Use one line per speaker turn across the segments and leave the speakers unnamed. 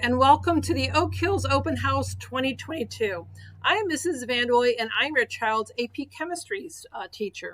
and welcome to the Oak Hills Open House 2022. I am Mrs. Vandoy, and I'm your child's AP Chemistry teacher.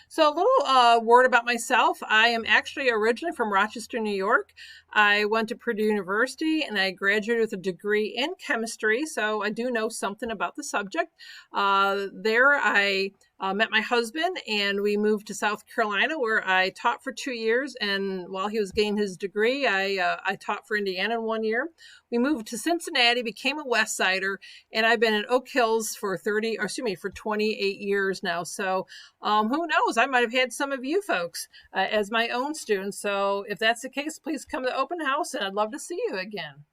So a little word about myself. I am actually originally from Rochester, New York. I went to Purdue University and I graduated with a degree in chemistry, so I do know something about the subject. There I met my husband and we moved to South Carolina, where I taught for 2 years, and while he was getting his degree, I taught for Indiana in 1 year. We moved to Cincinnati, became a West Sider, and I've been at Oak Hills for 28 years now. So who knows? I might have had some of you folks as my own students. So if that's the case, please come to the open house, and I'd love to see you again.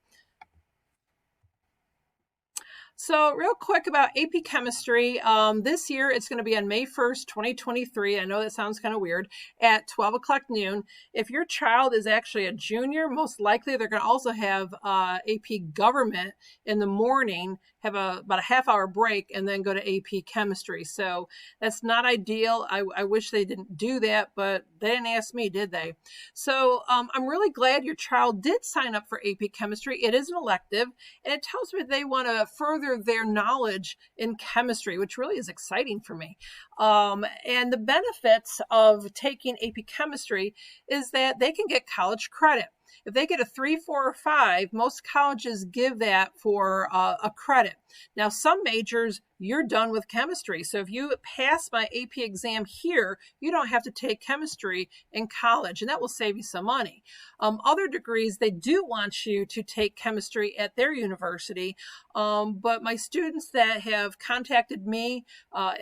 So real quick about AP Chemistry, this year it's going to be on May 1st, 2023. I know that sounds kind of weird, at 12 o'clock noon. If your child is actually a junior, most likely they're going to also have AP Government in the morning, have about a half-hour break, and then go to AP Chemistry. So that's not ideal. I wish they didn't do that, but they didn't ask me, did they? So I'm really glad your child did sign up for AP Chemistry. It is an elective, and it tells me they want to further their knowledge in chemistry, which really is exciting for me. And the benefits of taking AP Chemistry is that they can get college credit. If they get a 3, 4, or 5, most colleges give that for a credit. Now, some majors, you're done with chemistry. So if you pass my AP exam here, you don't have to take chemistry in college, and that will save you some money. Other degrees, they do want you to take chemistry at their university, but my students that have contacted me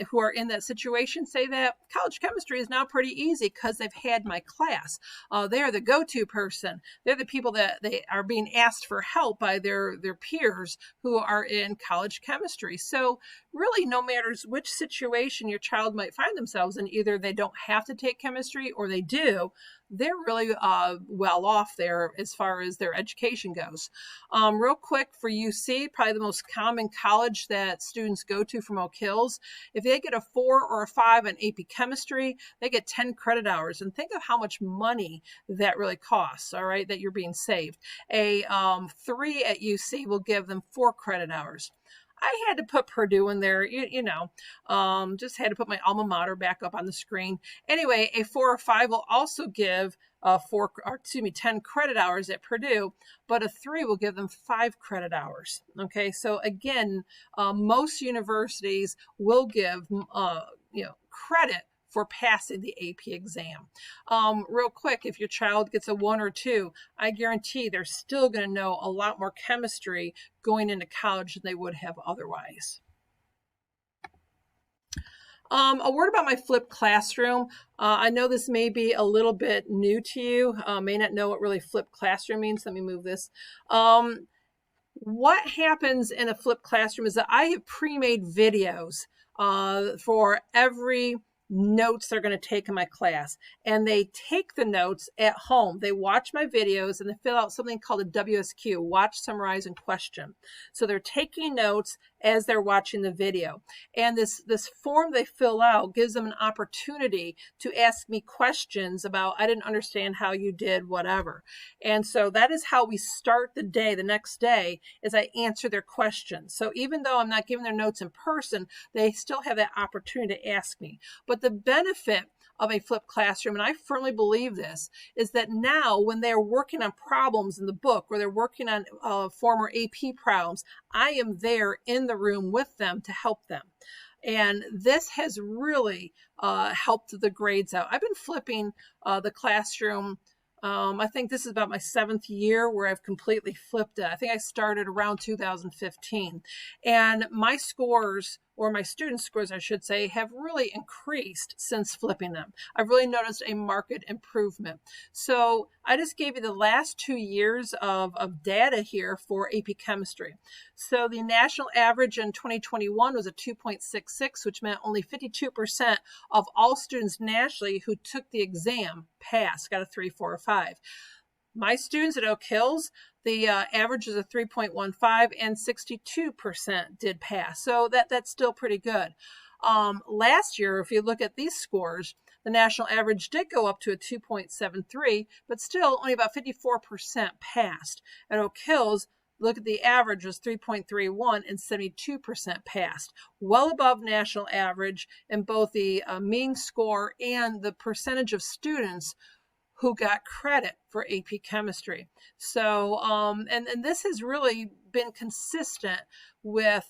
who are in that situation say that college chemistry is now pretty easy because they've had my class. They are the go-to person. They're the people that they are being asked for help by their peers who are in college chemistry. So really, no matter which situation your child might find themselves in, either they don't have to take chemistry or they do, they're really well off there as far as their education goes. Real quick for UC, probably the most common college that students go to from Oak Hills, if they get a 4 or a 5 in AP Chemistry, they get 10 credit hours. And think of how much money that really costs, all right, that you're being saved. A 3 at UC will give them 4 credit hours. I had to put Purdue in there, just had to put my alma mater back up on the screen. Anyway, a 4 or 5 will also give 10 credit hours at Purdue, but a 3 will give them 5 credit hours. Okay, so again, most universities will give credit for passing the AP exam. Real quick, if your child gets a 1 or 2, I guarantee they're still going to know a lot more chemistry going into college than they would have otherwise. A word about my flipped classroom. I know this may be a little bit new to you, may not know what really flipped classroom means. Let me move this. What happens in a flipped classroom is that I have pre-made videos for every notes they're going to take in my class, and they take the notes at home. They watch my videos and they fill out something called a WSQ, watch, summarize, and question. So they're taking notes as they're watching the video, and this form they fill out gives them an opportunity to ask me questions about, I didn't understand how you did whatever. And so that is how we start the day. The next day is I answer their questions. So even though I'm not giving their notes in person, they still have that opportunity to ask me. But the benefit of a flipped classroom, and I firmly believe this, is that now when they're working on problems in the book or they're working on former AP problems, I am there in the room with them to help them. And this has really helped the grades out. I've been flipping the classroom. I think this is about my 7th year where I've completely flipped it. I think I started around 2015. And my scores, or my students' scores, I should say, have really increased since flipping them. I've really noticed a marked improvement. So I just gave you the last 2 years of data here for AP Chemistry. So the national average in 2021 was a 2.66, which meant only 52% of all students nationally who took the exam passed, got a 3, 4, or 5. My students at Oak Hills, the average is a 3.15, and 62% did pass. So that's still pretty good. Last year, if you look at these scores, The national average did go up to a 2.73, but still only about 54% passed. At Oak Hills, look at the average was 3.31 and 72% passed, well above national average in both the mean score and the percentage of students who got credit for AP Chemistry. So, and this has really been consistent with,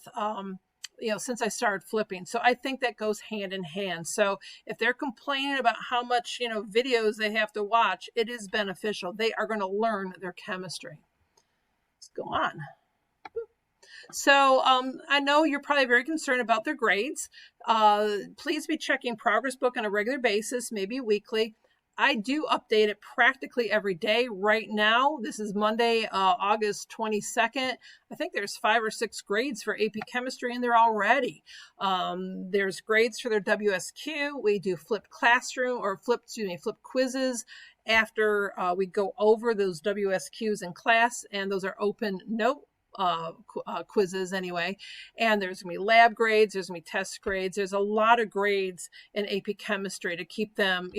since I started flipping. So I think that goes hand in hand. So if they're complaining about how much, videos they have to watch, it is beneficial. They are going to learn their chemistry. Let's go on. So I know you're probably very concerned about their grades. Please be checking Progress Book on a regular basis, maybe weekly. I do update it practically every day. Right now, this is Monday, August 22nd. I think there's 5 or 6 grades for AP Chemistry in there already. There's grades for their WSQ. We do flipped classroom or flipped quizzes after we go over those WSQs in class, and those are open note quizzes anyway. And there's gonna be lab grades, there's gonna be test grades. There's a lot of grades in AP Chemistry to keep them,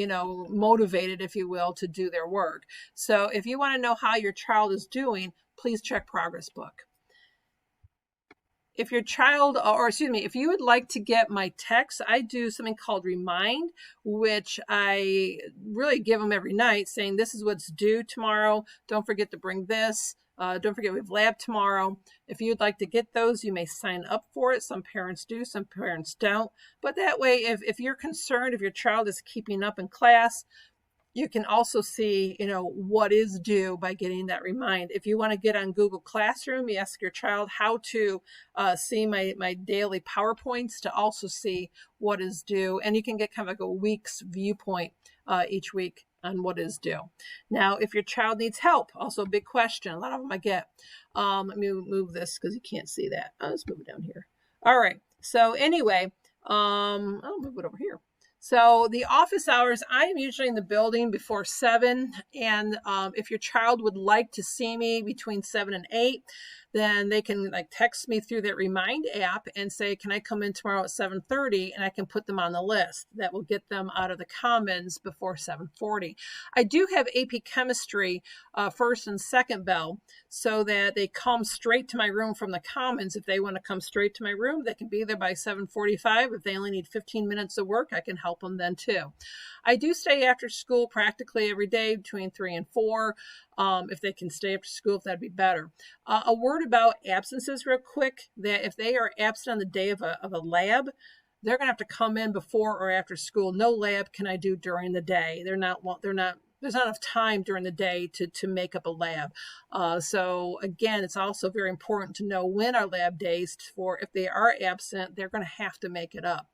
motivated, if you will, to do their work. So if you want to know how your child is doing, please check Progress Book. If your child, if you would like to get my text, I do something called Remind, which I really give them every night saying, this is what's due tomorrow. Don't forget to bring this. Don't forget we have lab tomorrow. If you'd like to get those, you may sign up for it. Some parents do, some parents don't. But that way, if you're concerned, if your child is keeping up in class, you can also see, what is due by getting that remind. If you want to get on Google Classroom, you ask your child how to see my daily PowerPoints to also see what is due. And you can get kind of like a week's viewpoint each week on what is due. Now, if your child needs help, also a big question, a lot of them I get. Let me move this because you can't see that. Let's move it down here. All right. So anyway, I'll move it over here. So the office hours, I am usually in the building before 7. And if your child would like to see me between 7 and 8, then they can text me through that Remind app and say, can I come in tomorrow at 7:30? And I can put them on the list. That will get them out of the Commons before 7:40. I do have AP Chemistry first and second bell so that they come straight to my room from the Commons. If they want to come straight to my room, they can be there by 7:45. If they only need 15 minutes of work, I can help them then too. I do stay after school practically every day between 3 and 4. If they can stay after school, that'd be better. A word about absences real quick, that if they are absent on the day of a lab, they're going to have to come in before or after school. No lab can I do during the day. There's not enough time during the day to make up a lab. So again, it's also very important to know when our lab days, for if they are absent, they're going to have to make it up.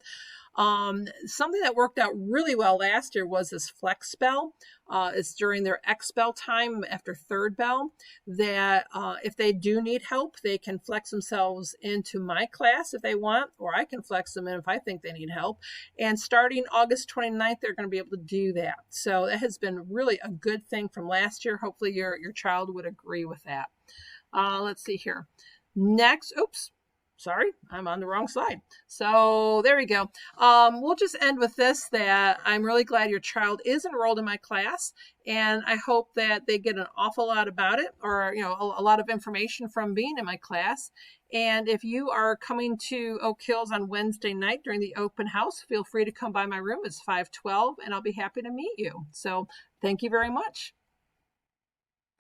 Something that worked out really well last year was this flex bell. It's during their X bell time after third bell that if they do need help, they can flex themselves into my class if they want, or I can flex them in if I think they need help. And starting August 29th, they're going to be able to do that. So that has been really a good thing from last year. Hopefully your child would agree with that. Let's see here. Next, sorry, I'm on the wrong slide. So there we go. We'll just end with this, that I'm really glad your child is enrolled in my class, and I hope that they get an awful lot about it, or a lot of information from being in my class. And if you are coming to Oak Hills on Wednesday night during the open house, feel free to come by my room. It's 512, and I'll be happy to meet you. So thank you very much.